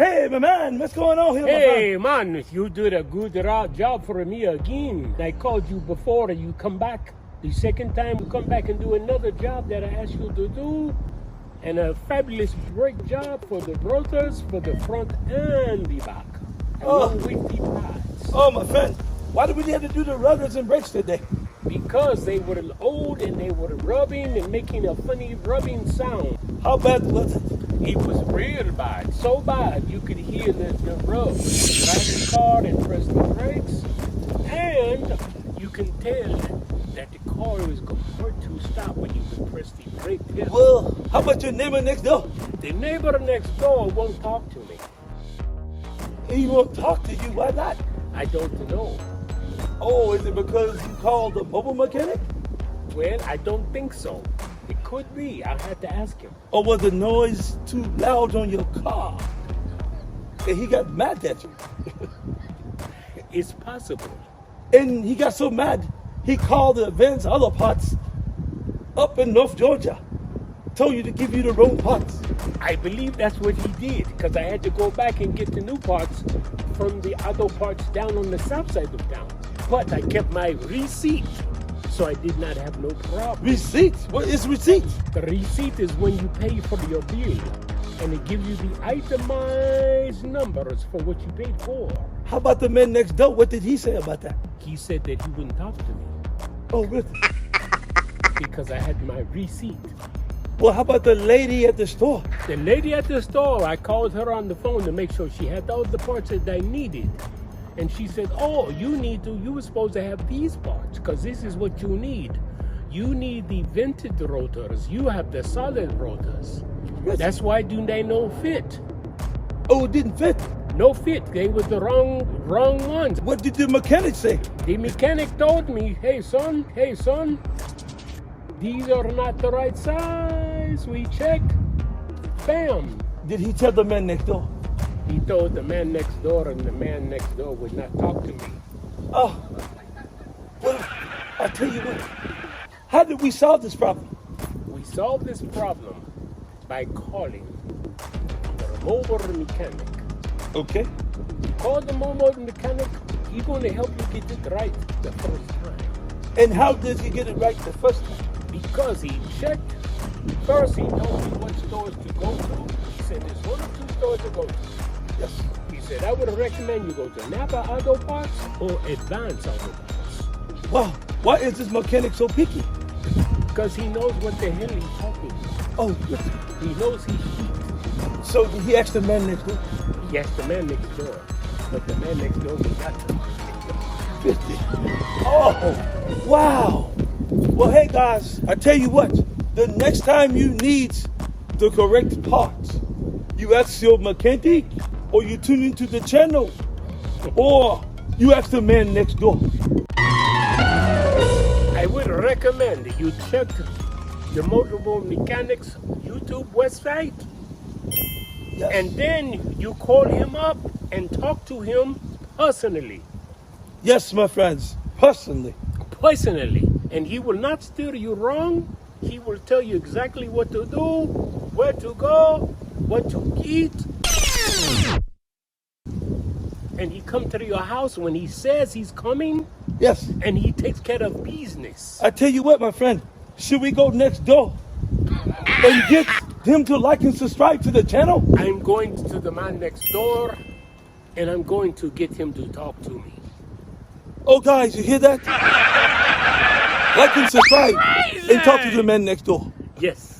Hey, my man, what's going on here, Hey, man, you did a good job for me again. I called you before and you come back. The second time you come back and do another job that I asked you to do. And a fabulous brake job for the rotors, for the front and the back. Along with the pads. Oh, my friend, why did we have to do the rotors and brakes today? Because they were old and they were rubbing and making a funny rubbing sound. How bad was it? It was real bad, so bad you could hear the rub. You drive the car and press the brakes, and you can tell that the car is going to stop when you press the brake pedal. Well, how about your neighbor next door? The neighbor next door won't talk to me. He won't talk to you. Why not? I don't know. Oh, is it because you called the mobile mechanic? Well, I don't think so. It could be. I'll have to ask him. Or was the noise too loud on your car? And he got mad at you. It's possible. And he got so mad, he called the Vans other parts up in North Georgia. Told you to give you the wrong parts. I believe that's what he did, because I had to go back and get the new parts from the other parts down on the south side of town. But I kept my receipt, so I did not have no problem. Receipt? What is receipt? The receipt is when you pay for your bill, and it gives you the itemized numbers for what you paid for. How about the man next door? What did he say about that? He said that he wouldn't talk to me Oh, really? because I had my receipt. Well, how about the lady at the store? The lady at the store, I called her on the phone to make sure she had all the parts that I needed. And she said, oh, you were supposed to have these parts because this is what you need. You need the vented rotors. You have the solid rotors. Yes. That's why they no fit. Oh, it didn't fit. No fit. They were the wrong ones. What did the mechanic say? The mechanic told me, hey son, these are not the right size. We checked. Bam. Did he tell the man next door? He told the man next door, and the man next door would not talk to me. Oh, well, I'll tell you what. How did we solve this problem? We solved this problem by calling the mobile mechanic. Okay. You call the mobile mechanic, he's going to help you get it right the first time. And how did he get it right the first time? Because he checked. First, he told me what stores to go to. He said there's one or two stores to go to. Yes. He said, I would recommend you go to Napa Auto Parts or Advance Auto Parts. Wow, why is this mechanic so picky? Because he knows what the hell he's talking about. Oh, yes. He knows he's heat. So did he ask the man next door? He asked the man next door. But the man next door was not 50. Oh, wow. Well, hey, guys, I tell you what. The next time you need the correct parts, you ask your mechanic, or you tune into the channel, or you ask the man next door. I would recommend that you check the Motorable Mechanics YouTube website, Yes. and then you call him up and talk to him personally. Yes, my friends, personally. And he will not steer you wrong. He will tell you exactly what to do, where to go, what to eat. And he come to your house when he says he's coming. Yes. And he takes care of business. I tell you what, my friend, should we go next door and get him to like and subscribe to the channel? I'm going to the man next door, and I'm going to get him to talk to me. Oh, guys, you hear that? Like and subscribe and talk to the man next door. Yes.